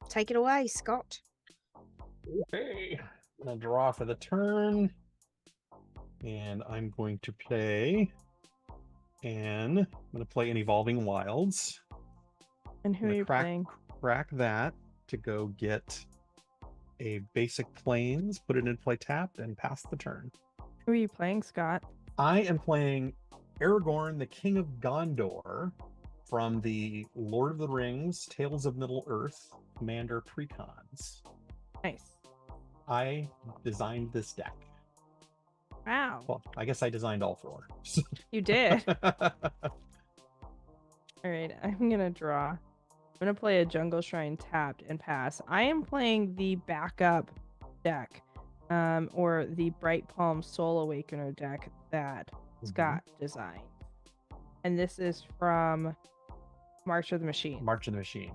Take it away, Scott. Okay. I'm going to draw for the turn. And I'm going to play. And I'm going to play an Evolving Wilds. And who are you playing? Crack that to go get a basic plains, put it in play tapped, and pass the turn. Who are you playing, Scott? I am playing Aragorn, the King of Gondor, from the Lord of the Rings, Tales of Middle-earth, Commander Precons. Nice. I designed this deck. Wow. Well, I guess I designed all four. You did. All right, I'm going to draw. I'm going to play a Jungle Shrine tapped and pass. I am playing the backup deck, or the Bright Palm Soul Awakener deck that Scott designed. And this is from March of the Machine. March of the Machine.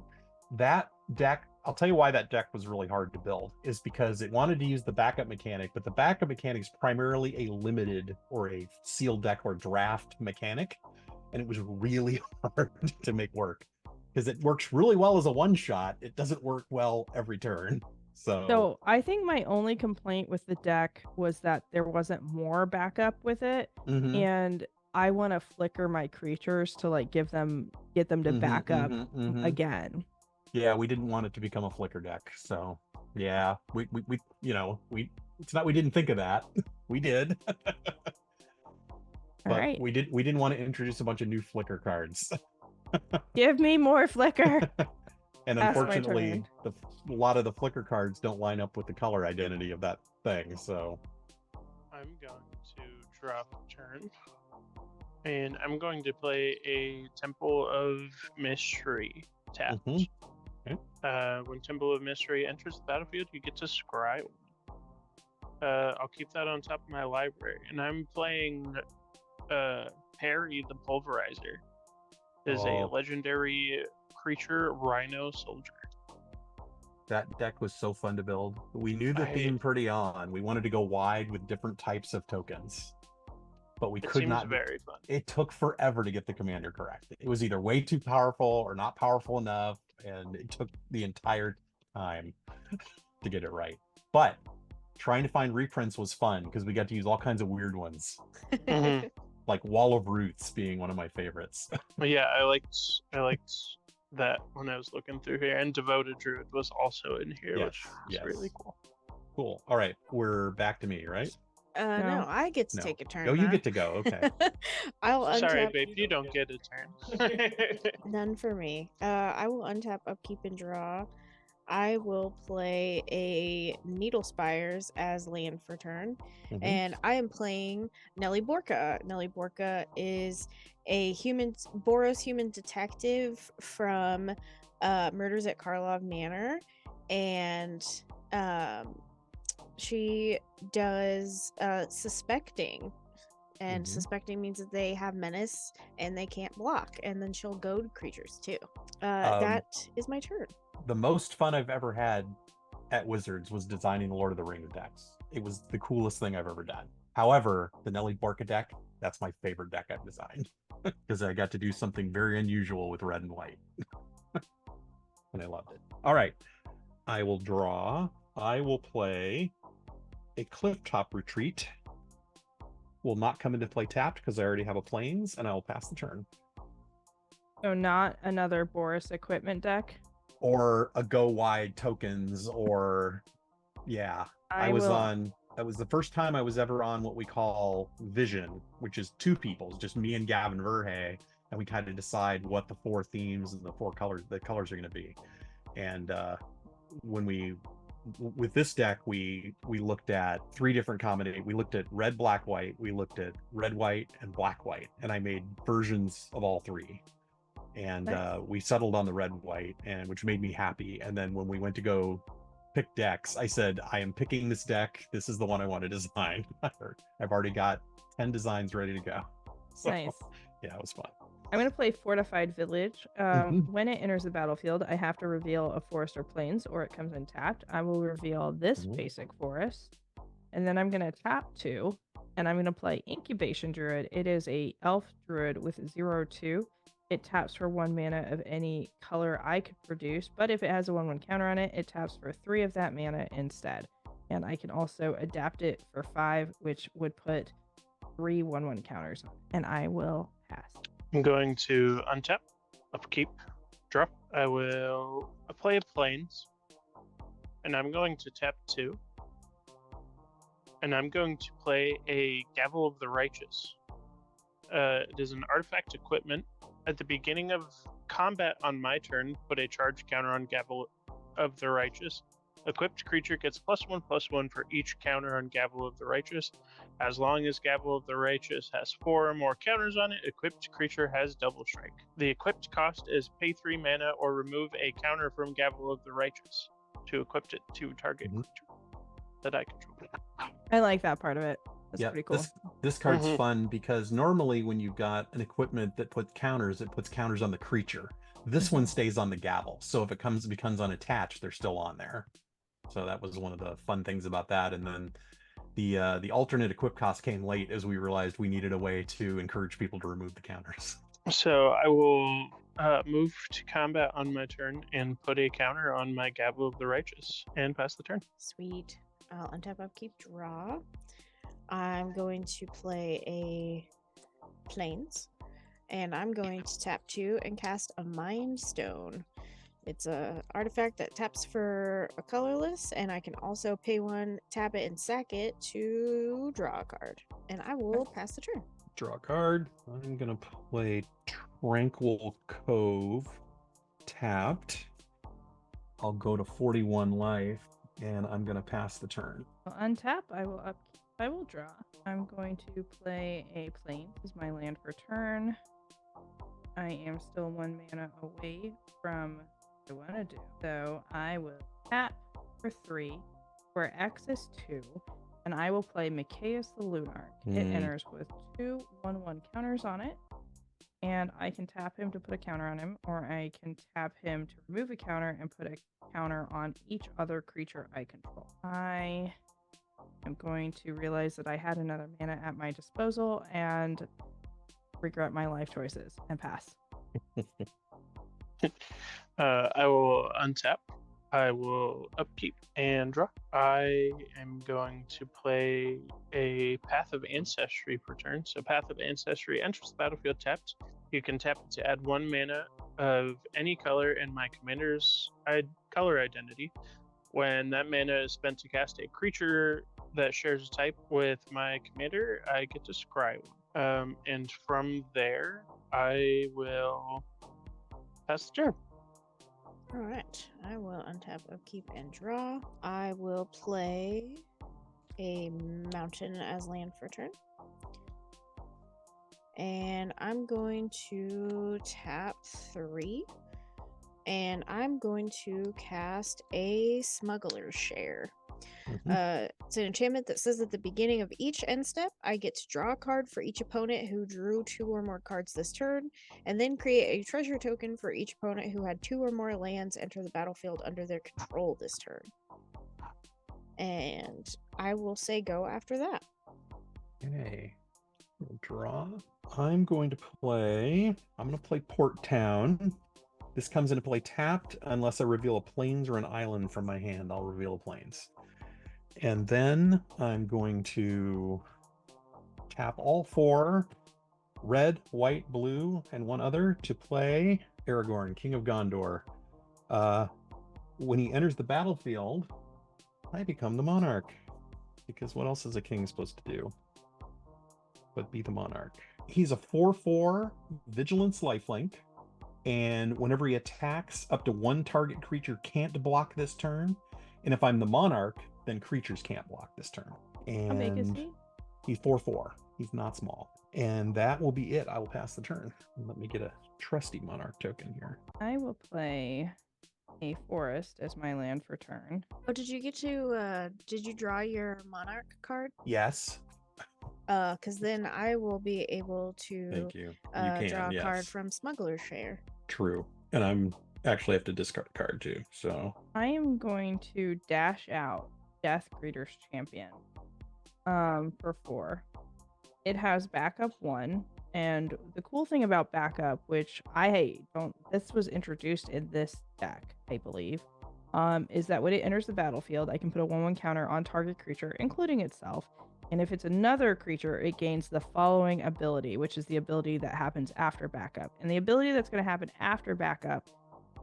That deck, I'll tell you why that deck was really hard to build, is because it wanted to use the backup mechanic, but the backup mechanic is primarily a limited or a sealed deck or draft mechanic, and it was really hard to make work because it works really well as a one-shot. It doesn't work well every turn. So I think my only complaint with the deck was that there wasn't more backup with it, and I want to flicker my creatures to like get them to back up again. Yeah, we didn't want it to become a flicker deck, so yeah, we it's not we didn't think of that. We did. But right. we didn't want to introduce a bunch of new flicker cards. Give me more flicker. And unfortunately, a lot of the flicker cards don't line up with the color identity of that thing, so I'm going to drop a turn. And I'm going to play a Temple of Mystery tapped. Okay. When Temple of Mystery enters the battlefield, you get to scry. I'll keep that on top of my library. And I'm playing Perry the Pulverizer. It is a legendary creature Rhino Soldier. That deck was so fun to build. We knew the theme pretty on. We wanted to go wide with different types of tokens. But we could not. Very fun. It took forever to get the commander correct. It was either way too powerful or not powerful enough, and it took the entire time to get it right. But trying to find reprints was fun because we got to use all kinds of weird ones, like Wall of Roots being one of my favorites. Well, yeah, I liked that when I was looking through here, and Devoted Druid was also in here, which was really cool. Cool. All right, we're back to me, right? No, I get to take a turn. Oh, you get to go. Okay. I'll untap. Sorry, babe, you don't get a turn. None for me. I will untap, upkeep, and draw. I will play a Needle Spires as land for turn, and I am playing Nelly Borka. Nelly Borka is a Boros human detective from Murders at Karlov Manor, and she does suspecting, and suspecting means that they have menace and they can't block, and then she'll goad creatures too. That is my turn. The most fun I've ever had at Wizards was designing the Lord of the Rings decks. It was the coolest thing I've ever done. However, the Nelly Borka deck, that's my favorite deck I've designed because I got to do something very unusual with red and white. And I loved it. All right, I will draw. I will play a Clifftop Retreat. Will not come into play tapped because I already have a plains, and I will pass the turn. So not another Boris equipment deck? Or a go wide tokens, or that was the first time I was ever on what we call Vision, which is two people, just me and Gavin Verhey, and we kind of decide what the four themes and the colors are going to be. And with this deck, we looked at three different combinations. We looked at red, black, white. We looked at red, white, and black, white, and I made versions of all three. And we settled on the red white, and which made me happy. And then when we went to go pick decks, I said, I am picking this deck. This is the one I want to design. I've already got 10 designs ready to go. So, nice. Yeah, it was fun. I'm going to play Fortified Village. When it enters the battlefield, I have to reveal a forest or plains, or it comes in tapped. I will reveal this basic forest, and then I'm going to tap 2, and I'm going to play Incubation Druid. It is a elf druid with 0/2. it taps for 1 mana of any color I could produce, but if it has a 1/1 counter on it, it taps for 3 of that mana instead. And I can also adapt it for 5, which would put 3 1/1 counters on it. And I will pass. I'm going to untap, upkeep, draw. I will play a Plains, and I'm going to tap 2. And I'm going to play a Gavel of the Righteous. It is an artifact equipment. At the beginning of combat on my turn, put a charge counter on Gavel of the Righteous. Equipped creature gets +1/+1 for each counter on Gavel of the Righteous. As long as Gavel of the Righteous has 4 or more counters on it, equipped creature has double strike. The equipped cost is pay 3 mana or remove a counter from Gavel of the Righteous to equip it to target creature that I control. I like that part of it. That's Yeah, pretty cool. this card's fun because normally when you've got an equipment that puts counters, it puts counters on the creature. This one stays on the Gavel, so if it becomes unattached, they're still on there. So that was one of the fun things about that. And then the alternate equip cost came late as we realized we needed a way to encourage people to remove the counters. So I will move to combat on my turn and put a counter on my Gavel of the Righteous and pass the turn. Sweet. I'll untap, upkeep, draw. I'm going to play a Plains, and I'm going to tap 2 and cast a Mind Stone. It's a artifact that taps for a colorless, and I can also pay 1, tap it, and sack it to draw a card. And I will pass the turn. Draw a card. I'm gonna play Tranquil Cove, tapped. I'll go to 41 life, and I'm gonna pass the turn. I'll untap. I will upkeep. I will draw. I'm going to play a Plains as my land for turn. I am still 1 mana away from what I want to do. So I will tap for 3, where X is 2, and I will play Mikaeus the Lunarch. It enters with 2 1/1 counters on it, and I can tap him to put a counter on him, or I can tap him to remove a counter and put a counter on each other creature I control. I'm going to realize that I had another mana at my disposal and regret my life choices and pass. I will untap. I will upkeep and draw. I am going to play a Path of Ancestry per turn. So Path of Ancestry enters the battlefield tapped. You can tap it to add 1 mana of any color in my commander's color identity. When that mana is spent to cast a creature that shares a type with my commander, I get to scry one. And from there, I will pass the turn. All right. I will untap, upkeep, and draw. I will play a mountain as land for turn. And I'm going to tap 3. And I'm going to cast a Smuggler's Share. It's an enchantment that says at the beginning of each end step, I get to draw a card for each opponent who drew 2 or more cards this turn, and then create a treasure token for each opponent who had 2 or more lands enter the battlefield under their control this turn. And I will say go after that. Okay. We'll draw. I'm going to play Port Town. This comes into play tapped unless I reveal a Plains or an island from my hand. I'll reveal a Plains. And then I'm going to tap all 4, red, white, blue, and 1 other to play Aragorn, King of Gondor. When he enters the battlefield, I become the monarch. Because what else is a king supposed to do but be the monarch? He's a 4/4 Vigilance lifelink. And whenever he attacks, up to 1 target creature can't block this turn. And if I'm the monarch, then creatures can't block this turn. And How big is he? He's 4/4. He's not small. And that will be it. I will pass the turn. Let me get a trusty monarch token here. I will play a forest as my land for turn. Oh, did you get to, did you draw your Monarch card? Yes. Because then I will be able to Thank you. You can, draw a yes. card from Smuggler's Share. True. And I'm actually have to discard a card too. So I am going to dash out Death Greeter's Champion for 4. It has backup 1, And the cool thing about backup, which this was introduced in this deck, I believe, is that when it enters the battlefield, I can put a 1/1 counter on target creature, including itself. And if it's another creature, it gains the following ability, which is the ability that happens after backup. And the ability that's going to happen after backup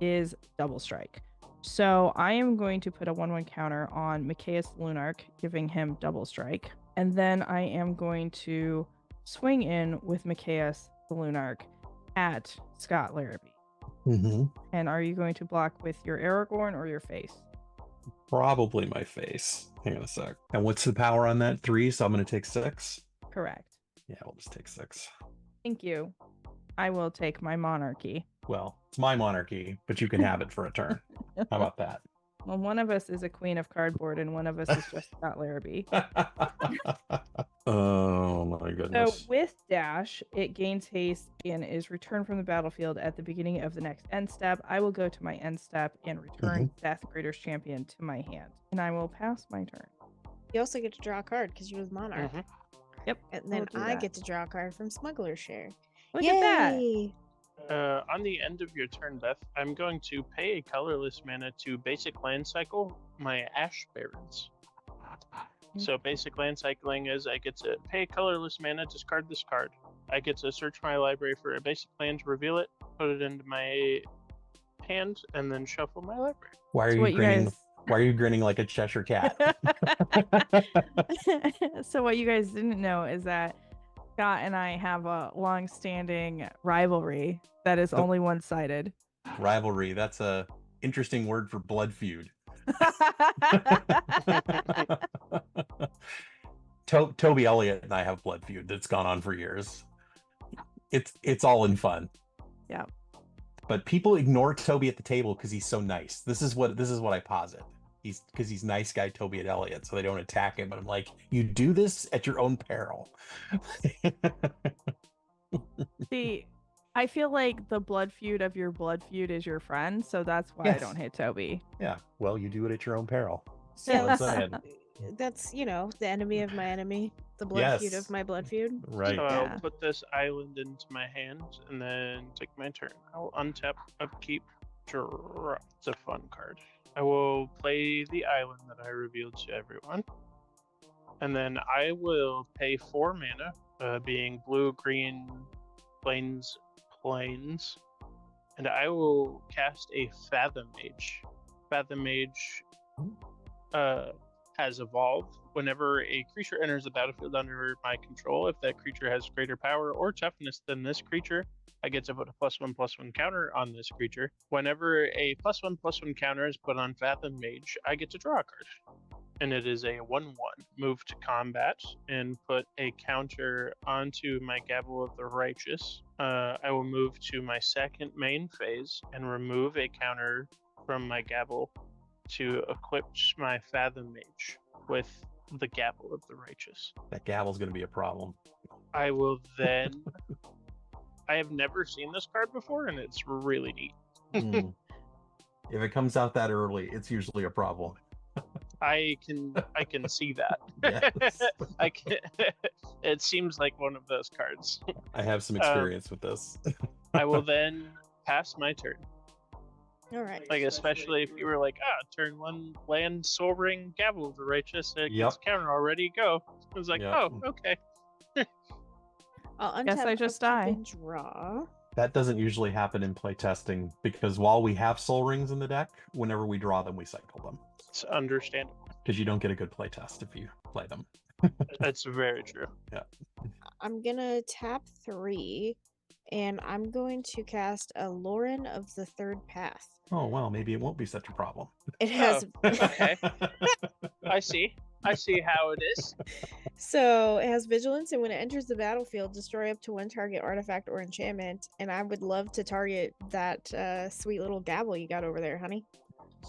is Double Strike. So I am going to put a 1/1 counter on Mikaeus Lunarch, giving him Double Strike. And then I am going to swing in with Mikaeus the Lunarch at Scott Larabee. Mm-hmm. And are you going to block with your Aragorn or your face? Probably my face. Hang on a sec. And what's the power on that? 3, so I'm going to take 6? Correct. Yeah, we'll just take 6. Thank you. I will take my monarchy. Well, it's my monarchy, but you can have it for a turn. How about that? Well, one of us is a queen of cardboard and one of us is just Scott Larabee. Oh my goodness. So with dash, it gains haste and is returned from the battlefield at the beginning of the next end step. I will go to my end step and return Death Greater's Champion to my hand. And I will pass my turn. You also get to draw a card because you was Monarch. Yep. And then I'll do I that. get to draw a card from Smuggler's Share. Look at that. Yay! On the end of your turn, Beth, I'm going to pay a colorless mana to basic land cycle my Ash Barrens. So basic land cycling is I get to pay colorless mana, discard this card. I get to search my library for a basic land to reveal it, put it into my hand, and then shuffle my library. Why are So you what you grinning? guys- Why are you grinning like a Cheshire cat? So what you guys didn't know is that Scott and I have a long-standing rivalry that is only one-sided. Rivalry. That's a interesting word for blood feud. Toby Elliott and I have blood feud that's gone on for years. It's all in fun. Yeah. But people ignore Toby at the table because he's so nice. This is what I posit. He's nice guy Toby at Elliott, so they don't attack him. But I'm like, you do this at your own peril. See, I feel like the blood feud of your blood feud is your friend, so that's why I Yes. don't hit Toby. Yeah. Well, you do it at your own peril. Yeah, So that's, saying. that's the enemy of my enemy. The blood feud Yes. of my blood feud. Right. So Yeah. I'll put this island into my hand and then take my turn. I'll untap, upkeep, draw. It's a fun card. I will play the island that I revealed to everyone. And then I will pay 4 mana, being blue, green, plains. And I will cast a Fathom Mage. Fathom Mage has evolved. Whenever a creature enters the battlefield under my control, if that creature has greater power or toughness than this creature, I get to put a +1/+1 counter on this creature. Whenever a +1/+1 counter is put on Fathom Mage, I get to draw a card. And it is a 1/1. Move to combat and put a counter onto my Gabble of the Righteous. I will move to my second main phase and remove a counter from my Gabble to equip my Fathom Mage with the Gabble of the Righteous. That gavel's going to be a problem. I will then. I have never seen this card before, and it's really neat. Hmm. If it comes out that early, it's usually a problem. I can see that. Yes. It seems like one of those cards. I have some experience with this. I will then pass my turn. All right. Like, especially if you were like, turn 1 land, Soul Ring, Gabble of the Righteous, it gets counter already, go. I was like, Yep. oh, okay. I'll untap, Guess I just upkeep, die. and draw. That doesn't usually happen in playtesting because while we have soul rings in the deck, whenever we draw them, we cycle them. It's understandable. Because you don't get a good playtest if you play them. That's very true. I'm gonna tap 3, and I'm going to cast a Lauren of the Third Path. Oh, well, maybe it won't be such a problem. It has Okay. I see how it is. So it has vigilance, and when it enters the battlefield, destroy up to 1 target artifact or enchantment. And I would love to target that sweet little Gabble you got over there, honey.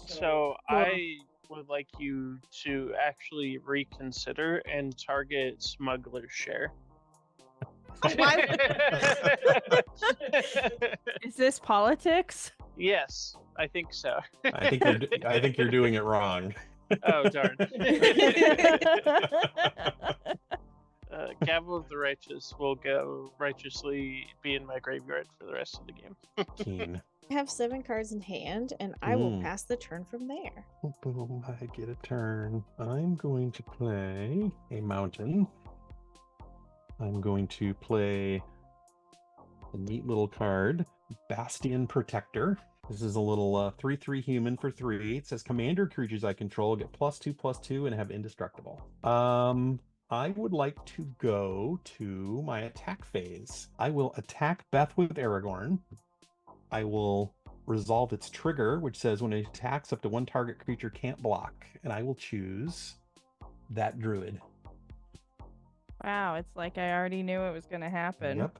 So I would like you to actually reconsider and target Smuggler's Share. Is this politics? Yes, I think so. I think you're doing it wrong. Oh darn. Gavel of the Righteous will go righteously be in my graveyard for the rest of the game. Keen. I have 7 cards in hand, and I will pass the turn from there. Boom, I get a turn. I'm going to play a mountain. I'm going to play a neat little card, Bastion Protector. This is a little 3/3 human for 3. It says commander creatures I control get +2/+2 and have indestructible. I would like to go to my attack phase. I will attack Beth with Aragorn. I will resolve its trigger, which says when it attacks, up to 1 target creature can't block, and I will choose that druid. Wow, it's like I already knew it was going to happen. Yep.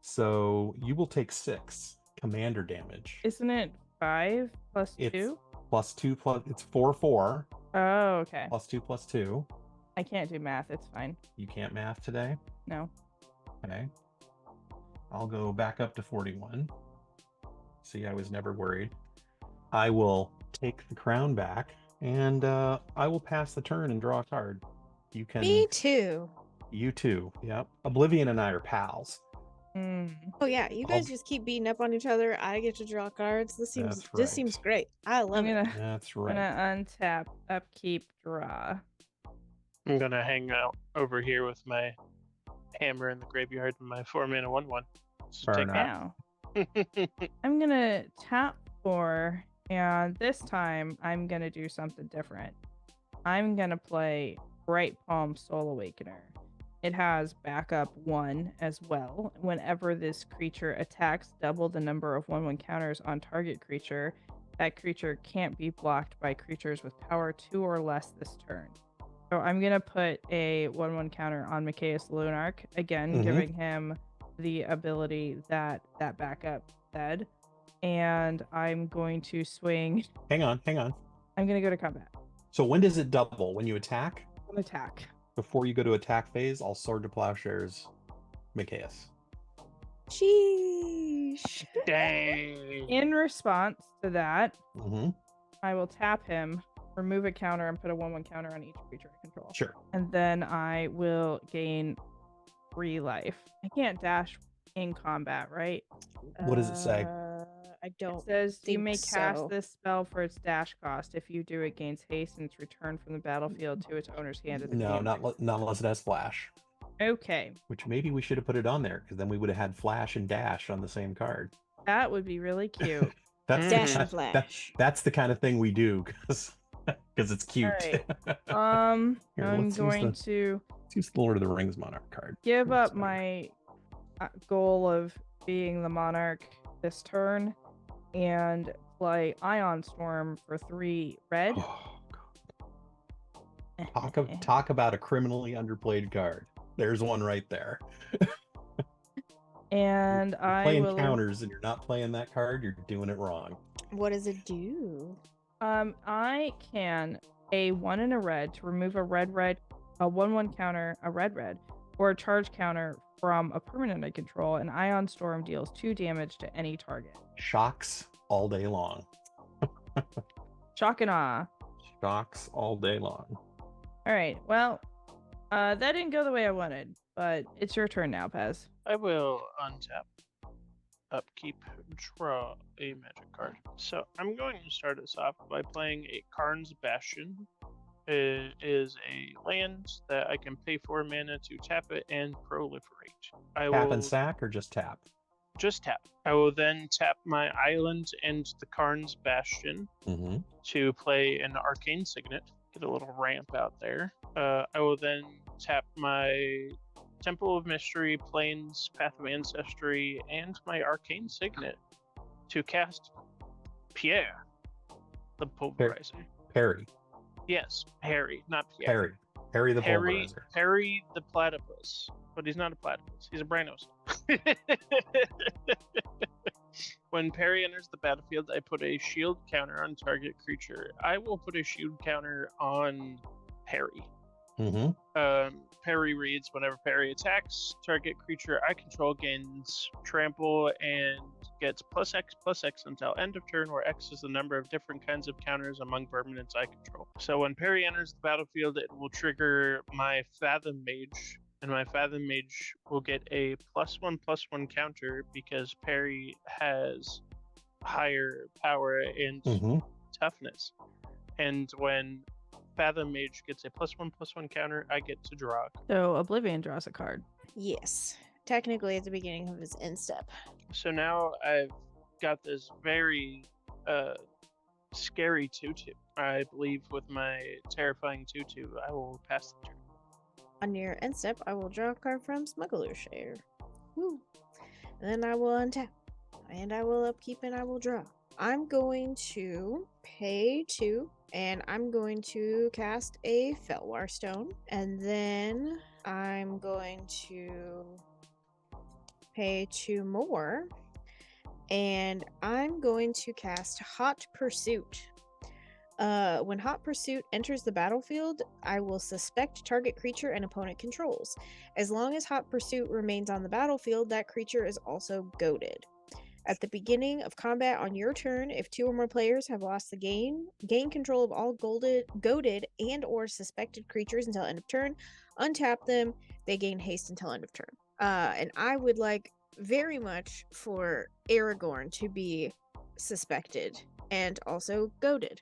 So you will take 6 commander damage. Isn't it 5 plus It's 2? +2 plus. It's 4/4. Oh, okay. +2/+2. I can't do math. It's fine. You can't math today. No. Okay. I'll go back up to 41. See, I was never worried. I will take the crown back, and I will pass the turn and draw a card. You can. Me too. You too. Yep. Oblivion and I are pals. Oh yeah, you guys just keep beating up on each other. I get to draw cards. This seems great. I love it. That's I'm right. gonna untap, upkeep, draw. I'm gonna hang out over here with my hammer in the graveyard and my 4-mana 1/1. So Fair take enough. that. I'm gonna tap 4, and this time I'm gonna do something different. I'm gonna play Bright Palm Soul Awakener. It has backup 1 as well. Whenever this creature attacks, double the number of 1/1 counters on target creature. That creature can't be blocked by creatures with power 2 or less this turn. So I'm gonna put a 1/1 counter on Mikaeus Lunark, again, giving him the ability that backup said. And I'm going to swing. Hang on. I'm gonna go to combat. So when does it double? When you attack? An attack. Before you go to attack phase, I'll Sword to Plowshares Mikaeus. Sheesh. Dang. In response to that, Mm-hmm. I will tap him, remove a counter, and put a 1/1 counter on each creature I control. Sure. And then I will gain 3 life. I can't dash in combat, right? What does it say? I don't. It says you think may cast so. this spell for its dash cost. If you do, it gains haste and it's returned from the battlefield to its owner's hand at the No, beginning. not unless it has flash. Okay, Which maybe we should have put it on there, because then we would have had flash and dash on the same card. that would be really cute. That's Dash and that- flash. that's the kind of thing we do, because it's cute. Alright. Here, I'm let's use going the- to Let's use the Lord of the Rings Monarch card. give That's up better. my goal of being the monarch this turn and play Ion Storm for 3 red. Oh, God. Talk about a criminally underplayed card. There's one right there. And You're I playing will counters and you're not playing that card, you're doing it wrong. What does it do? I can a 1 and a red to remove a red, a 1/1 counter, a red, or a charge counter from a permanent I control, and Ion Storm deals 2 damage to any target. Shocks all day long. Shock and awe. Shocks all day long. Alright, well, that didn't go the way I wanted, but it's your turn now, Pez. I will untap, upkeep, draw a magic card. So I'm going to start us off by playing a Karn's Bastion. It is a land that I can pay 4 mana to tap it and proliferate. I Tap will and sack or just tap? just tap. I will then tap my island and the Karn's Bastion Mm-hmm. to play an Arcane Signet. Get a little ramp out there. I will then tap my Temple of Mystery, Plains, Path of Ancestry, and my Arcane Signet to cast Pierre, the Pulverizer. Perry. Yes, Harry, not Pierre. Perry the Harry, Pulverizer. Harry the Platypus. But he's not a platypus. He's a Branos. When Perry enters the battlefield, I put a shield counter on target creature. I will put a shield counter on Perry. Mm-hmm. Perry reads, whenever Perry attacks, target creature I control gains trample and gets +X until end of turn, where X is the number of different kinds of counters among permanents I control. So when Perry enters the battlefield, it will trigger my Fathom Mage, and my Fathom Mage will get a +1/+1 counter because Perry has higher power and toughness. And when Fathom Mage gets a +1/+1 counter, I get to draw. So Oblivion draws a card. Yes. Technically at the beginning of his end step. So now I've got this very scary 2/2. I believe with my terrifying 2/2, I will pass the turn. On your end step, I will draw a card from Smuggler's Share. Woo. And then I will untap. And I will upkeep and I will draw. I'm going to pay 2. And I'm going to cast a Felwar Stone. And then I'm going to pay 2 more. And I'm going to cast Hot Pursuit. When Hot Pursuit enters the battlefield, I will suspect target creature and opponent controls. As long as Hot Pursuit remains on the battlefield, that creature is also goaded. At the beginning of combat on your turn, if 2 or more players have lost the gain control of all goaded and or suspected creatures until end of turn, untap them, they gain haste until end of turn. And I would like very much for Aragorn to be suspected and also goaded.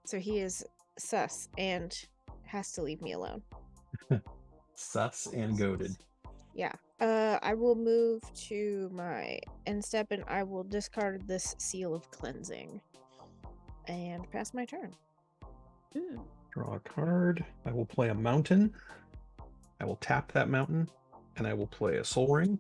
So he is sus and has to leave me alone. Sus and goaded. Yeah. I will move to my end step and I will discard this Seal of Cleansing and pass my turn. Ooh. Draw a card. I will play a mountain. I will tap that mountain and I will play a Soul Ring.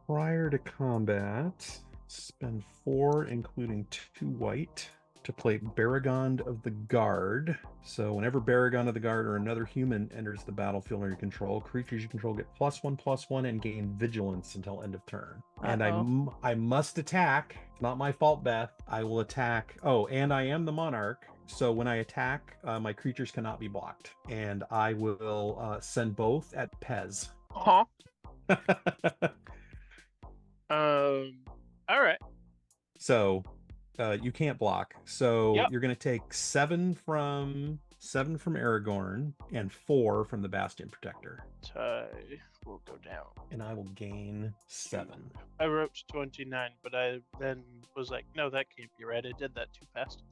Prior to combat, spend 4, including 2 white, to play Baragond of the Guard. So whenever Baragond of the Guard or another human enters the battlefield under your control, creatures you control get +1/+1 and gain vigilance until end of turn. And I must attack. It's not my fault, Beth. I will attack. Oh, and I am the monarch. So when I attack, my creatures cannot be blocked. And I will send both at Pez. Huh? All right. So you can't block. So Yep. you're going to take 7 from Aragorn and 4 from the Bastion Protector. I will go down. And I will gain 7. I wrote 29, but I then was like, no, that can't be right. I did that too fast.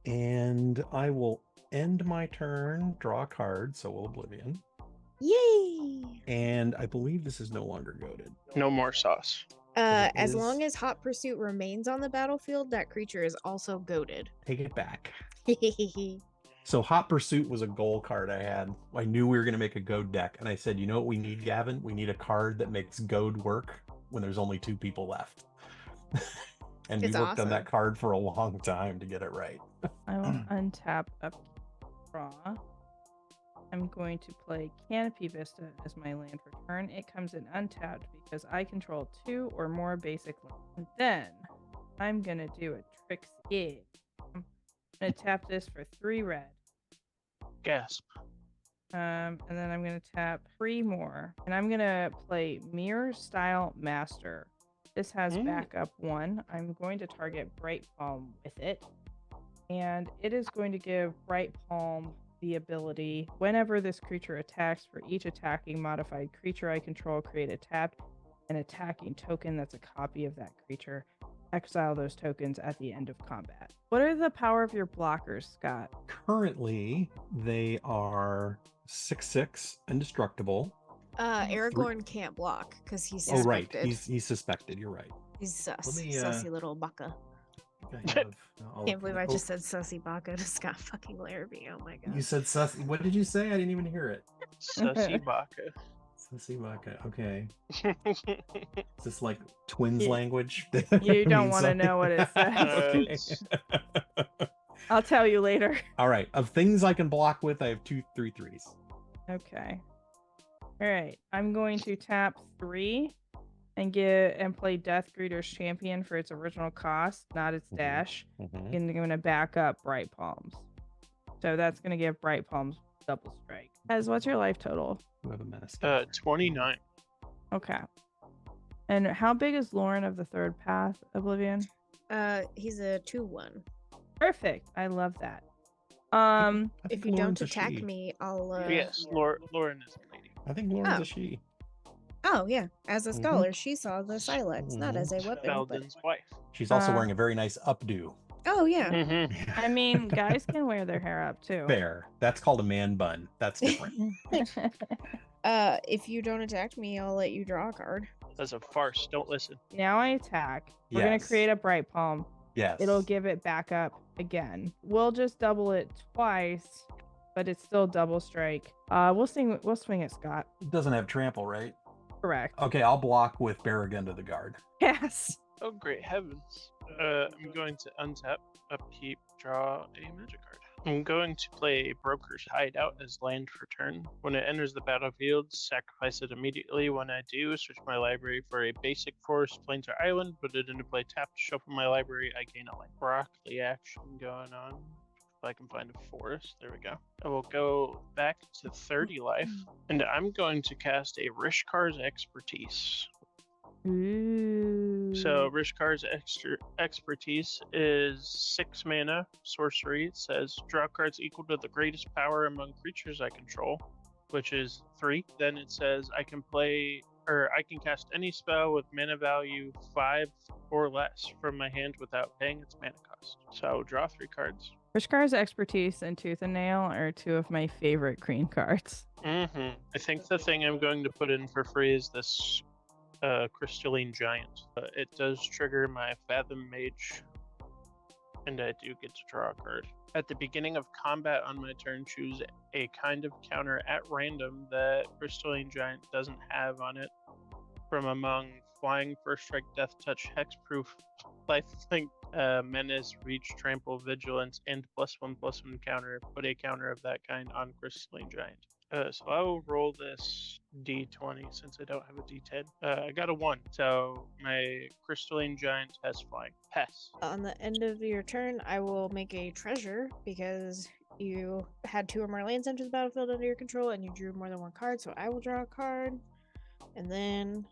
And I will end my turn, draw a card, so will Oblivion. Yay! And I believe this is no longer goaded. No more sauce. As long as Hot Pursuit remains on the battlefield, that creature is also goaded. Take it back. So Hot Pursuit was a goal card I had. I knew we were going to make a goad deck. And I said, you know what we need, Gavin? We need a card that makes goad work when there's only 2 people left. And we worked on that card for a long time to get it right. I will untap upkeep draw. I'm going to play Canopy Vista as my land for turn. It comes in untapped because I control 2 or more basic lands. And then I'm going to do a trick skid. I'm going to tap this for 3 red. Gasp. And then I'm going to tap 3 more. And I'm going to play Mirror Style Master. This has backup 1. I'm going to target Bright Palm with it. And it is going to give Bright Palm the ability, whenever this creature attacks, for each attacking modified creature I control, create a tapped and attacking token that's a copy of that creature. Exile those tokens at the end of combat. What are the power of your blockers, Scott? Currently, they are 6/6 indestructible. Aragorn can't block because he's Oh, suspected. right. He's suspected. You're right. He's sus. Let me, Sussy little baka. Can't believe I just said sussy baka to Scott fucking Larabee. Oh my god. You said sussy. What did you say? I didn't even hear it. Sussy Baka. Sussy baka. Okay. Is this like twins language? You don't want to know what it says. Okay. I'll tell you later. All right. Of things I can block with, I have 2 3/3s. Okay. All right. I'm going to tap 3 and play Death Greeter's Champion for its original cost, not its dash. And I'm going to back up Bright Palms. So that's going to give Bright Palms double strike. What's your life total? We have a menace. 29. Okay. And how big is Lauren of the third path, Oblivion? He's a 2/1. Perfect. I love that. I If think you Lauren's don't a attack she. me, I'll Yes, Lauren is a lady. I think Lauren's Oh. a she. Oh yeah, as a Mhm. scholar, she saw the Silex, not as a weapon. But... Belden's wife. She's also wearing a very nice updo. Oh yeah. Mm-hmm. I mean, guys can wear their hair up too. Fair. That's called a man bun. That's different. If you don't attack me, I'll let you draw a card. That's a farce. Don't listen. Now I attack. We're gonna Yes. create a bright palm. Yes. It'll give it back up again. We'll just double it twice, but it's still double strike. We'll swing it, Scott. It doesn't have trample, right? Correct. Okay, I'll block with Barragun to the guard. Yes. Oh, great heavens. I'm going to untap, upkeep, draw a magic card. I'm going to play Broker's Hideout as land for turn. When it enters the battlefield, sacrifice it immediately. When I do, search my library for a basic forest, plains, or island, put it into play, tap to shuffle my library, I gain a life. Broccoli action going on. If I can find a forest, there we go. I will go back to 30 life, and I'm going to cast a Rishkar's Expertise. Ooh. So Rishkar's expertise is 6 mana, sorcery. It says draw cards equal to the greatest power among creatures I control, which is 3. Then it says I can cast any spell with mana value 5 or less from my hand without paying its mana cost. So I will draw 3 cards. Rishkar's Expertise and Tooth and Nail are 2 of my favorite green cards. I think the thing I'm going to put in for free is this Crystalline Giant. It does trigger my Fathom Mage, and I do get to draw a card. At the beginning of combat on my turn, choose a kind of counter at random that Crystalline Giant doesn't have on it from among Flying, First Strike, Death Touch, Hexproof, Lifelink, Menace, Reach, Trample, Vigilance, and +1/+1 counter. Put a counter of that kind on Crystalline Giant. So I will roll this D20 since I don't have a D10. I got a 1, so my Crystalline Giant has flying. Pass. On the end of your turn, I will make a treasure because you had 2 or more lands enter the battlefield under your control and you drew more than 1 card, so I will draw a card. And then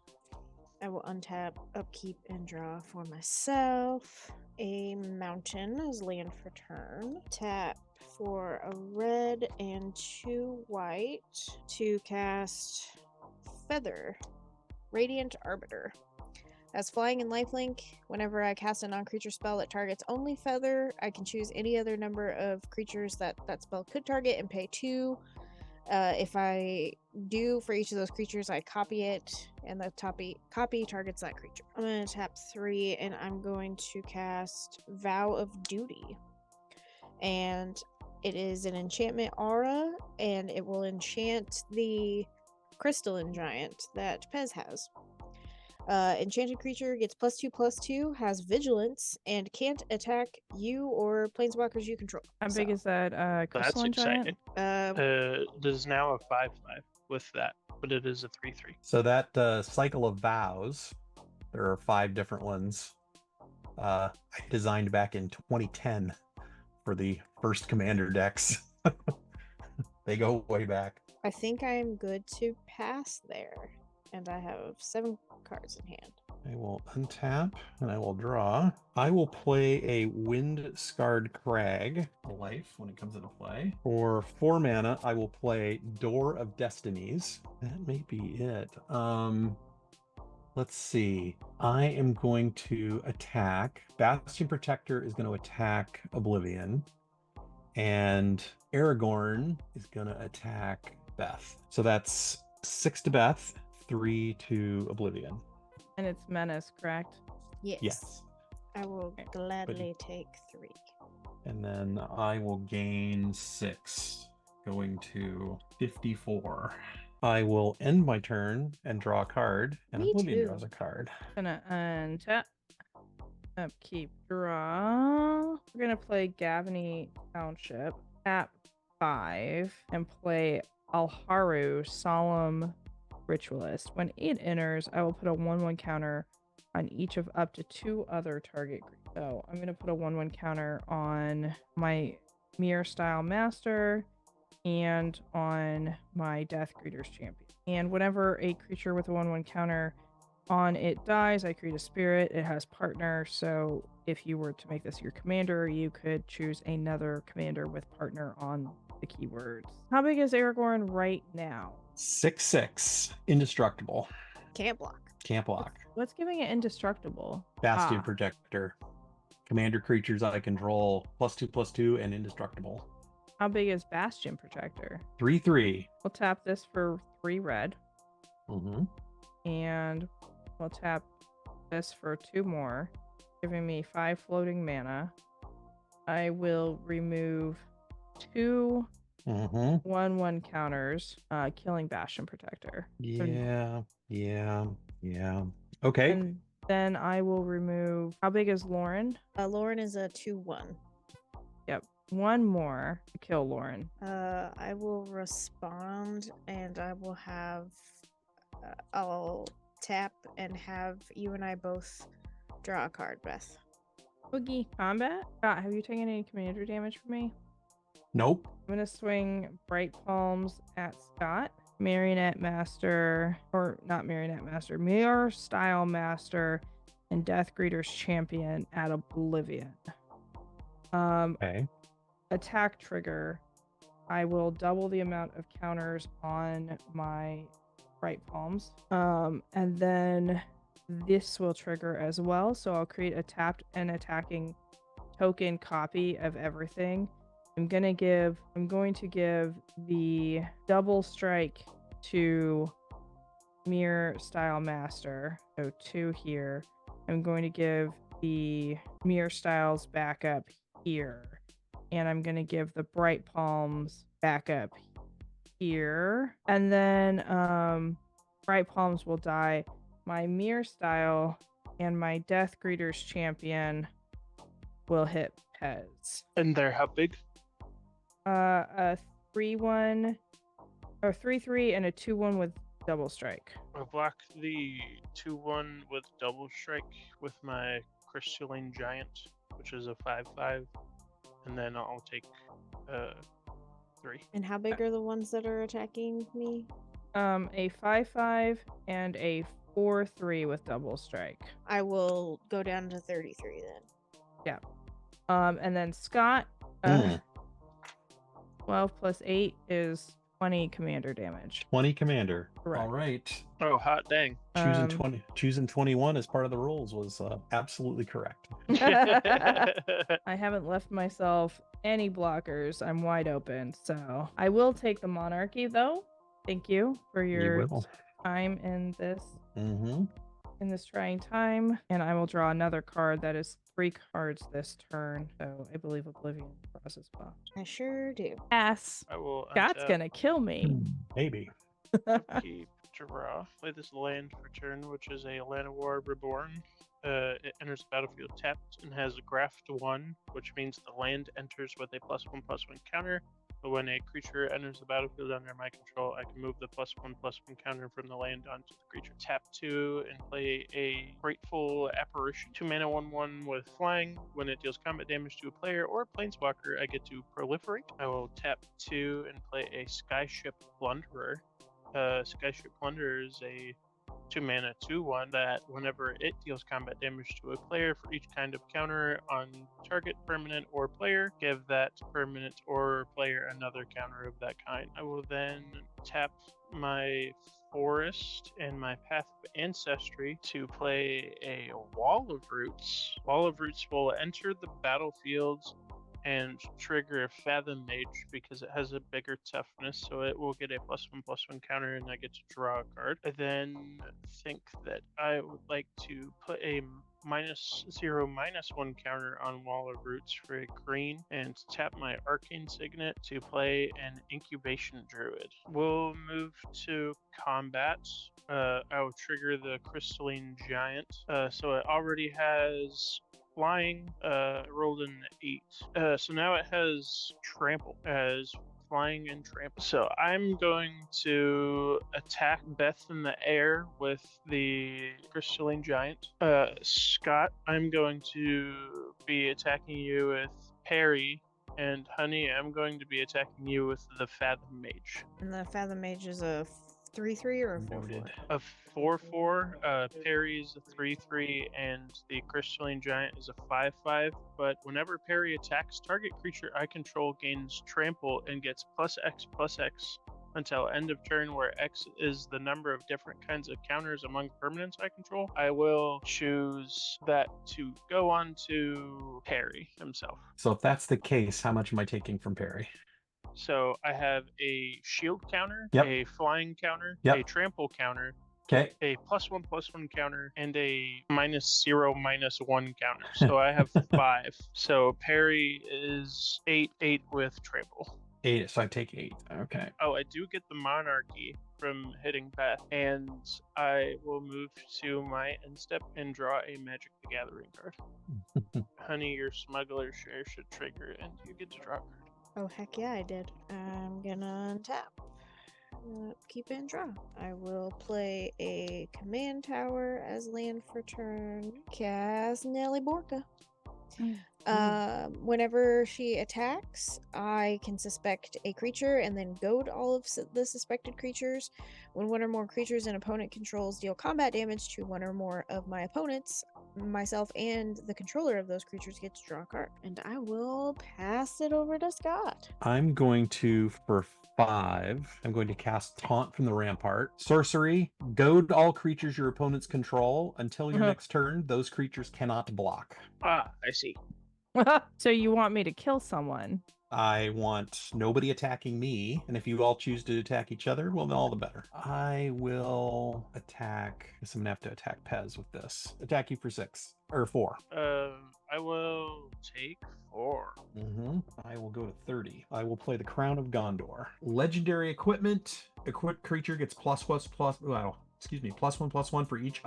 I will untap, upkeep, and draw for myself a mountain as land for turn. Tap for a red and 2 white to cast Feather, Radiant Arbiter. As flying and lifelink, whenever I cast a non-creature spell that targets only Feather, I can choose any other number of creatures that spell could target and pay 2. If I do for each of those creatures, I copy it, and the copy targets that creature. I'm going to tap 3, and I'm going to cast Vow of Duty. And it is an enchantment aura, and it will enchant the Crystalline Giant that Pez has. Enchanted creature gets +2/+2, has vigilance, and can't attack you or planeswalkers you control. How big is that That's Crystalline exciting. Giant? It is now a 5/5 with that, but it is a 3/3. So that cycle of vows, there are 5 different ones. I designed back in 2010 for the first Commander decks. They go way back. I think I am good to pass there, and I have 7 cards in hand. I will untap and I will draw. I will play a Wind-Scarred Crag, a life when it comes into play. For 4 mana, I will play Door of Destinies. That may be it. Let's see. I am going to attack. Bastion Protector is going to attack Oblivion. And Aragorn is going to attack Beth. So that's 6 to Beth, 3 to Oblivion. And it's Menace, correct? Yes. I will gladly take 3. And then I will gain 6, going to 54. I will end my turn and draw a card, and Me Oblivion too. draws a card. Gonna untap, upkeep, draw. We're gonna play Gavany Township, tap 5, and play Alharu, Solemn Ritualist. When it enters, I will put a 1/1 counter on each of up to 2 other target creatures. So I'm gonna put a 1/1 counter on my Mirror Style Master and on my Death Greeter's Champion. And whenever a creature with a 1/1 counter On it dies, I create a spirit. It has partner, so if you were to make this your commander, you could choose another commander with partner on the keywords. How big is Aragorn right now? 6/6. Indestructible. Can't block. Can't block. What's giving it indestructible? Bastion Projector. Commander creatures I control +2/+2 and indestructible. How big is Bastion Protector? 3/3. We'll tap this for 3 red. Mm-hmm. And we'll tap this for 2 more, giving me 5 floating mana. I will remove 2 1/1 counters, killing Bastion Protector. Yeah. Okay. And then I will remove. How big is Lauren? Lauren is a 2/1. Yep. 1 more to kill Lauren. I will respond, and I will have. I'll tap and have you and I both draw a card, Beth. Boogie combat. Scott, have you taken any commander damage from me? Nope. I'm gonna swing Bright Palms at Scott. Marionette Master, or not Marionette Master, Mirror Style Master, and Death Greeter's Champion at Oblivion. Okay. Attack trigger. I will double the amount of counters on my Bright Palms. And then this will trigger as well. So I'll create a tapped and attacking token copy of everything. I'm going to give the double strike to Mirror Style Master. So 2 here. I'm going to give the Mirror Styles backup here. And I'm going to give the Bright Palms backup here. And then Bright Palms will die. My Mirror Style and my Death Greeter's Champion will hit Pez. And they're how big? A 3/1 or 3/3 and a 2/1 with double strike. I'll block the 2/1 with double strike with my Crystalline Giant, which is a 5/5, and then I'll take 3. And how big are the ones that are attacking me? A 5/5 and a 4/3 with double strike. I will go down to 33 then. Yeah. And then Scott, 12 plus 8 is 20 commander damage. 20 commander. Correct. All right. Oh, hot dang. Choosing 21 as part of the rules was absolutely correct. I haven't left myself any blockers. I'm wide open. So I will take the Monarchy though. Thank you for your time in this. In this trying time, and I will draw another card that is 3 cards this turn. So I believe Oblivion draws as well. I sure do. Yes. I will Scott's untap, gonna kill me. Maybe. keep, draw. Play this land for turn, which is a Land of War Reborn. It enters the battlefield tapped and has a graft 1, which means the land enters with a +1/+1 counter. But when a creature enters the battlefield under my control, I can move the +1/+1 counter from the land onto the creature. Tap 2 and play a Grateful Apparition. 2 mana 1/1 with flying. When it deals combat damage to a player or a planeswalker, I get to proliferate. I will tap 2 and play a Skyship Plunderer. Skyship Plunderer is a 2 mana 2/1 that whenever it deals combat damage to a player for each kind of counter on target permanent or player, give that permanent or player another counter of that kind. I will then tap my Forest and my Path of Ancestry to play a Wall of Roots. Wall of Roots will enter the battlefield and trigger a Fathom Mage because it has a bigger toughness, so it will get a +1/+1 counter and I get to draw a card. I then think that I would like to put a -0/-1 counter on Wall of Roots for a green and tap my Arcane Signet to play an Incubation Druid. We'll move to combat. I will trigger the Crystalline Giant. So it already has flying, rolled an 8. So now it has trample as flying and trample. So I'm going to attack Beth in the air with the Crystalline Giant. Scott, I'm going to be attacking you with Parry. And Honey, I'm going to be attacking you with the Fathom Mage. And the Fathom Mage is a 3/3 or a 4/4? Noted. A 4/4, parry is a 3/3, and the crystalline giant is a 5/5. But whenever parry attacks, target creature I control gains trample and gets +X/+X until end of turn, where X is the number of different kinds of counters among permanents I control. I will choose that to go on to parry himself. So if that's the case, how much am I taking from parry? So I have a shield counter, Yep. a flying counter, Yep. a trample counter, Okay. a +1/+1 counter, and a -0/-1 counter. So I have 5. So parry is 8/8 with trample. 8. So I take 8. Okay. Oh, I do get the monarchy from hitting Beth, and I will move to my end step and draw a Magic the Gathering card. Honey, your smuggler share should trigger, and you get to draw a card. Oh, heck yeah, I did. I'm gonna untap. Keep and draw. I will play a command tower as land for turn. Cast Nelly Borka. Whenever she attacks, I can suspect a creature and then goad all of the suspected creatures. When one or more creatures an opponent controls deal combat damage to one or more of my opponents, myself and the controller of those creatures get to draw a card. And I will pass it over to Scott. I'm going to, for 5, I'm going to cast Taunt from the Rampart. Sorcery, goad all creatures your opponents control. Until your next turn, those creatures cannot block. Ah, I see. So you want me to kill someone? I want nobody attacking me, and if you all choose to attack each other, well, then all the better. I will attack. I guess I'm gonna have to attack Pez with this. Attack you for 6 or 4. I will take 4. I will go to 30. I will play the Crown of Gondor. Legendary equipment. Equipped creature gets +1/+1 for each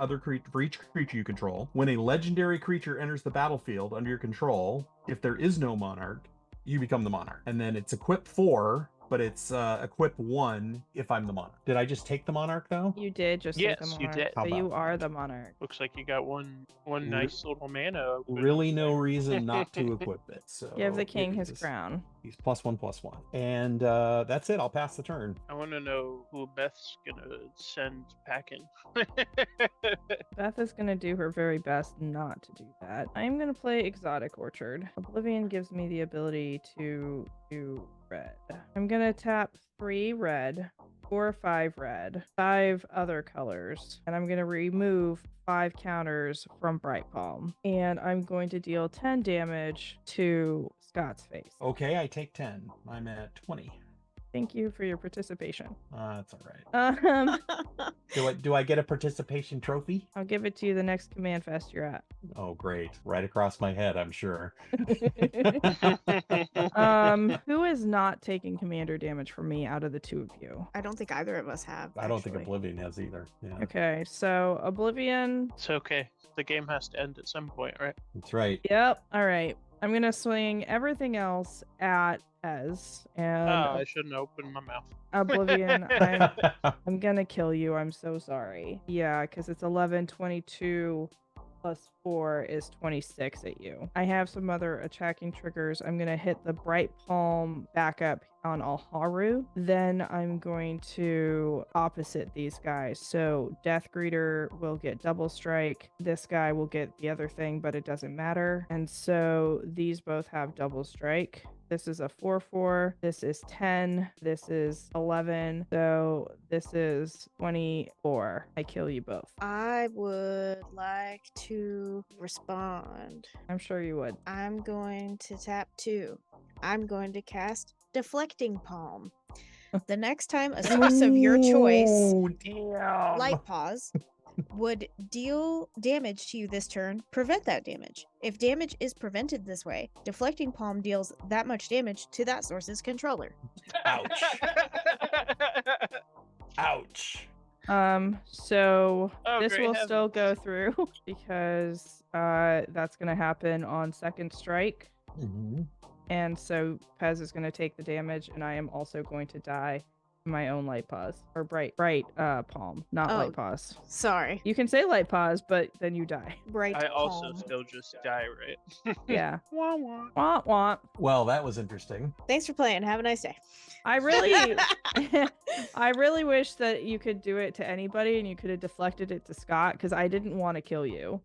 creature you control. When a legendary creature enters the battlefield under your control, if there is no monarch, you become the monarch. And then it's equip 4, but it's equip 1 if I'm the monarch. Did I just take the monarch though? You did just take the Yes, monarch. you did. So How you about are that? the monarch. Looks like you got one nice little mana. open. Really no reason not to equip it. So Give the king it his is- crown. He's +1/+1. And that's it. I'll pass the turn. I want to know who Beth's gonna send packing. Beth is going to do her very best not to do that. I'm going to play Exotic Orchard. Oblivion gives me the ability to do red. I'm going to tap 3 red, 4 or 5 red, 5 other colors, and I'm going to remove 5 counters from Bright Palm. And I'm going to deal 10 damage to Scott's face. Okay, I take 10. I'm at 20. Thank you for your participation. That's all right. Um, Do I get a participation trophy? I'll give it to you the next command fest you're at. Oh, great. Right across my head, I'm sure. Who is not taking commander damage from me out of the 2 of you? I don't think either of us have. I don't think actually. Oblivion has either. Yeah, Okay, so Oblivion. It's okay. The game has to end at some point, right? that's right. Yep. All right. I'm gonna swing everything else at Ez and I shouldn't open my mouth. Oblivion. I'm gonna kill you. I'm so sorry. Yeah, because it's 11, 22 plus 4 is 26 at you. I have some other attacking triggers. I'm gonna hit the Bright Palm backup on Alharu. Then I'm going to opposite these guys. So Death Greeter will get double strike. This guy will get the other thing, but it doesn't matter. And so these both have double strike. This is a 4/4. This is 10. This is 11. So this is 24. I kill you both. I would like to respond. I'm sure you would. I'm going to tap 2. I'm going to cast Deflecting Palm. The next time a source of your choice, Oh, damn. Light Paws, would deal damage to you this turn, prevent that damage. If damage is prevented this way, Deflecting Palm deals that much damage to that source's controller. Ouch. Ouch. So Oh, this great will still heavens. go through because that's gonna happen on second strike. Mhm. And so Pez is gonna take the damage, and I am also going to die. my own light pause or bright palm, not Oh. light pause. Sorry. You can say light pause, but then you die. Bright I also palm. still just die, right? Yeah. Wah, wah. Womp womp. Well, that was interesting. Thanks for playing. Have a nice day. I really, I really wish that you could do it to anybody and you could have deflected it to Scott because I didn't want to kill you.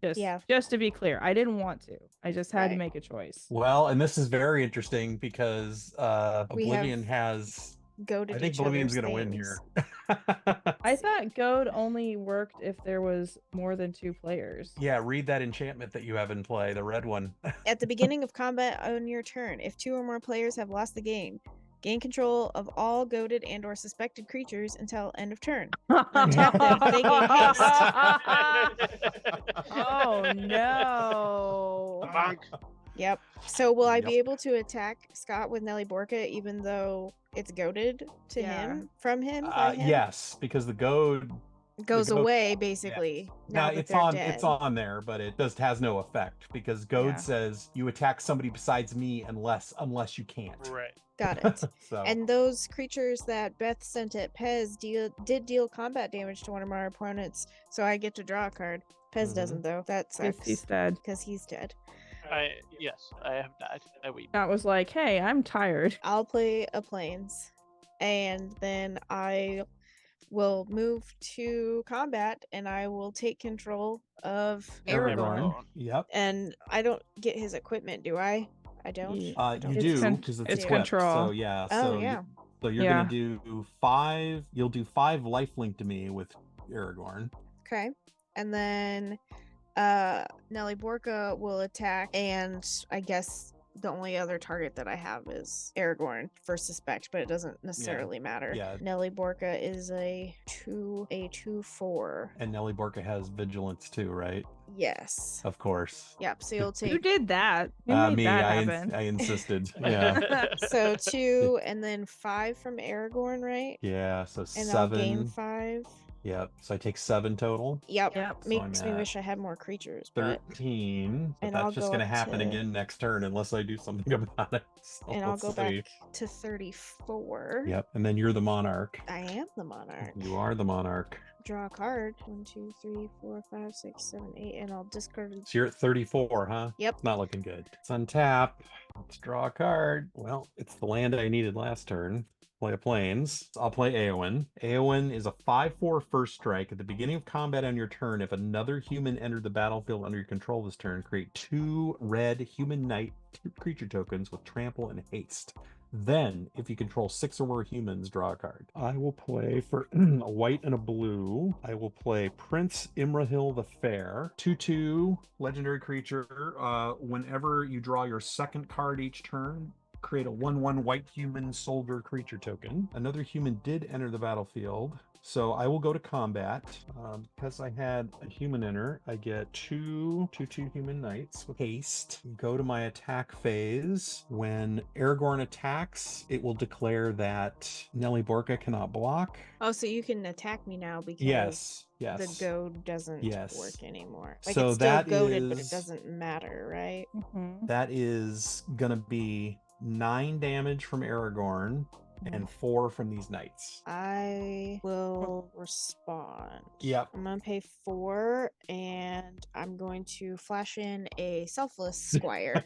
Just to be clear, I didn't want to. I just had to make a choice. Well, and this is very interesting because Oblivion has. Goaded I think each Oblivion's other's gonna win things. here. I thought goad only worked if there was more than 2 players. Yeah, read that enchantment that you have in play, the red one. At the beginning of combat on your turn, if 2 or more players have lost the game, gain control of all goaded and or suspected creatures until end of turn. Untap them. They gain haste. Oh no. Bonk. Yep. So will I be Yep. able to attack Scott with Nelly Borka even though it's goaded to him from him? By him? Yes, because the goad Goes goad- away basically. Now that it's they're on dead. it's on there, but it just has no effect because goad Yeah. says you attack somebody besides me unless you can't. Right. Got it. So And those creatures that Beth sent at Pez did deal combat damage to one of our opponents, so I get to draw a card. Pez Mhm. doesn't though. That Yes, sucks he's dead. because he's dead. Yes, I have died. I weep. Scott was like, hey, I'm tired. I'll play a plains, and then I will move to combat, and I will take control of Aragorn. Yep. And I don't get his equipment, do I? I don't. Ye- I You don't It's do con- because it's it's equipped. control. So yeah. Oh, so yeah. So you're Yeah. gonna do 5. You'll do 5 lifelink to me with Aragorn. Okay. And then Nelly Borka will attack, and I guess the only other target that I have is Aragorn for suspect, but it doesn't necessarily matter. Yeah. Nelly Borka is a 2/4. And Nelly Borka has vigilance too, right? Yes. Of course. Yep. So you'll Who take did that? Who made Me. that I happen? insisted. Yeah. so 2 and then 5 from Aragorn, right? Yeah. So And I'll gain 7. 5. Yep. So I take 7 total. Yep. Yep. So Makes I'm me at wish I had more creatures, but 13. But And that's I'll just go gonna up happen to- again next turn unless I do something about it. So and I'll let's go see. back to 34. Yep. And then you're the monarch. I am the monarch. You are the monarch. Draw a card. 1, 2, 3, 4, 5, 6, 7, 8, and I'll discard. So you're at 34, huh? Yep. It's not looking good. Let's untap. Let's draw a card. Well, it's the land I needed last turn. Play a plains. I'll play Eowyn. Eowyn is a 5/4 first strike. At the beginning of combat on your turn, if another human entered the battlefield under your control this turn, create 2 red human knight creature tokens with trample and haste. Then, if you control 6 or more humans, draw a card. I will play for a white and a blue. I will play Prince Imrahil the Fair. 2/2 legendary creature. Whenever you draw your second card each turn, create a 1/1 white human soldier creature token. Another human did enter the battlefield. So I will go to combat. Because I had a human enter, I get 2 human knights with haste. Go to my attack phase. When Aragorn attacks, it will declare that Nelly Borka cannot block. Oh, so you can attack me now because Yes. the goad doesn't Yes. work anymore. Like So it's still that goaded, but it is- doesn't matter, right? Mhm. That is gonna be 9 damage from Aragorn and 4 from these knights. I will respond. Yep. I'm gonna pay 4, and I'm going to flash in a Selfless Squire.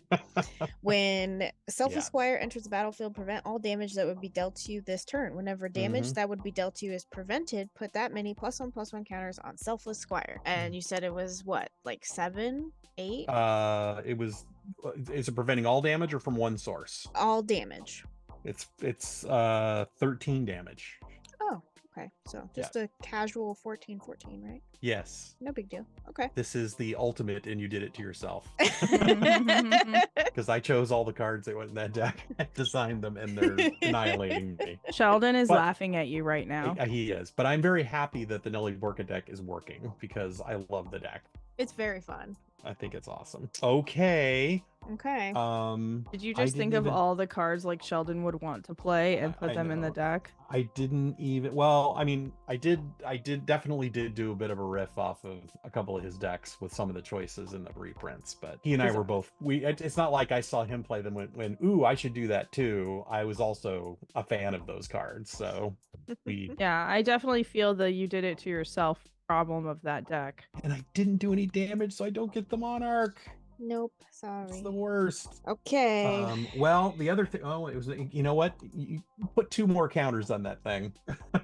When Selfless Yeah. Squire enters the battlefield, prevent all damage that would be dealt to you this turn. Whenever damage Mhm. that would be dealt to you is prevented, put that many +1/+1 counters on Selfless Squire. And you said it was what, like 7, 8? Is it preventing all damage or from one source? All damage. It's 13 damage. Oh, okay. So just a casual 14/14, right? Yes. No big deal. Okay. This is the ultimate and you did it to yourself. Because I chose all the cards that went in that deck. I designed them and they're annihilating me. Sheldon is But- laughing at you right now. He is. But I'm very happy that the Nelly Borka deck is working because I love the deck. It's very fun. I think it's awesome. Okay. Okay. Did you I just think didn't of even- all the cards like Sheldon would want to play and put I them in the know. deck? I didn't even, well, I mean, I definitely did do a bit of a riff off of a couple of his decks with some of the choices in the reprints, but he and I Is- were both, it's not like I saw him play them when ooh, I should do that too. I was also a fan of those cards, so Yeah, I definitely feel the you did it to yourself problem of that deck. And I didn't do any damage, so I don't get the Monarch. Nope, It's sorry. the worst. Okay. Well, the other thing, it was, you know what? You put 2 more counters on that thing.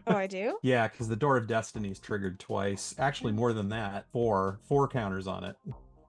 Oh, I do? Yeah, because the Door of Destiny is triggered twice. Actually, more than that. 4 counters on it.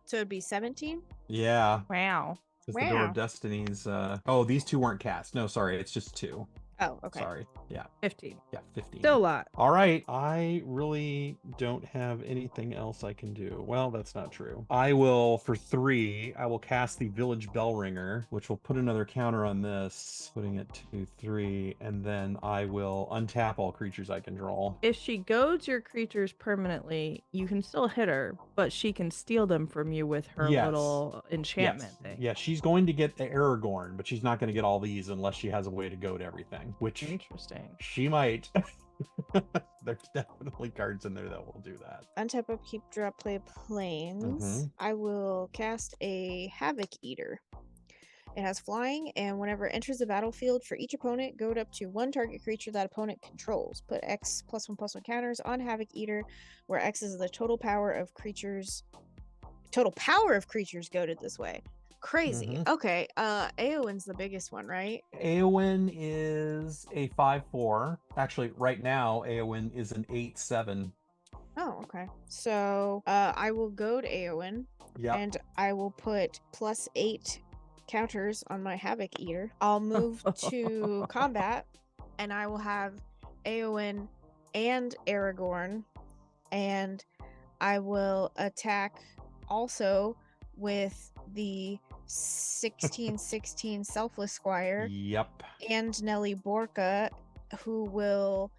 So it'd be 17? Yeah, Wow. because the Door Wow. of Destiny's. Oh, these 2 weren't cast. No, sorry, it's just 2. Oh, okay. Sorry. Yeah. 15. Yeah, 15. Still a lot. All right. I really don't have anything else I can do. Well, that's not true. I will, for 3, I will cast the Village Bell Ringer, which will put another counter on this, putting it to 3, and then I will untap all creatures I control. If she goads your creatures permanently, you can still hit her, but she can steal them from you with her Yes. little enchantment thing. Yeah, she's going to get the Aragorn, but she's not going to get all these unless she has a way to goad everything, which Interesting. she might. There's definitely cards in there that will do that. Untap, upkeep, drop, play planes. I will cast a Havoc Eater. It has flying, and whenever it enters the battlefield, for each opponent, goad up to 1 target creature that opponent controls. Put X +1/+1 counters on Havoc Eater, where X is the total power of creatures goaded this way. Crazy. Okay. Eowyn's the biggest one, right? Eowyn is a 5/4. Actually, right now, Eowyn is an 8/7. Oh, okay. So I will goad Eowyn, and I will put +8 counters on my Havoc Eater. I'll move to combat, and I will have Eowyn and Aragorn, and I will attack also with the 16/16 Selfless Squire. Yep. And Nelly Borka, who will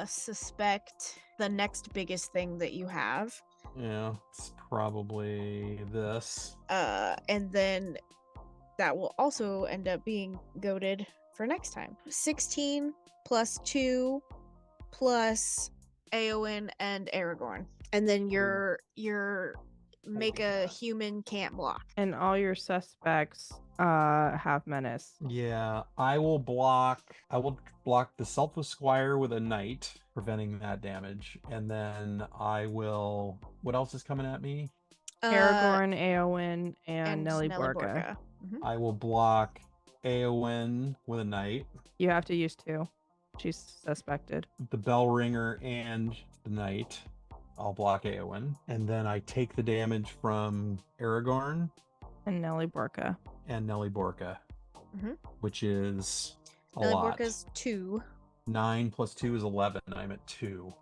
suspect the next biggest thing that you have. Yeah, it's probably this. And then that will also end up being goaded for next time. 16 + 2 plus Eowyn and Aragorn. And then your make a human can't block. And all your suspects have menace. Yeah, I will block the Selfless Squire with a knight, preventing that damage. And then I will, what else is coming at me? Aragorn, Eowyn, and Nelly Borka. Mm-hmm. I will block Eowyn with a knight. You have to use 2. She's suspected. The Bell Ringer and the knight. I'll block Eowyn. And then I take the damage from Aragorn. And Nelly Borka. Which is a Nelly lot. Borka's 2. 9 + 2 is 11. I'm at 2.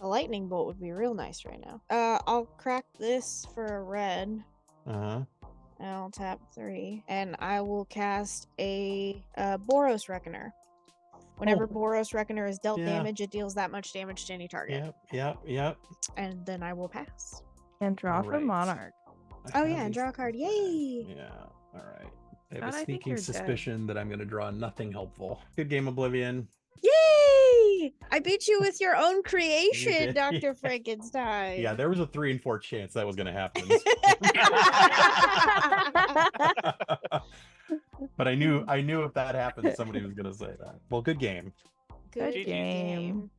A lightning bolt would be real nice right now. I'll crack this for a red. I'll tap 3, and I will cast a Boros Reckoner. Whenever Boros Reckoner is dealt damage, it deals that much damage to any target. Yep. And then I will pass. And draw for Monarch. Oh yeah, and draw a card. Yay! Yeah. All right. I God, have a I think sneaking you're suspicion that I'm going to draw nothing helpful. Good game, Oblivion. Yay! I beat you with your own creation, Dr. Frankenstein. Yeah, there was a 3 in 4 chance that was going to happen. But I knew if that happened, somebody was going to say that. Well, good game. Good GG. game.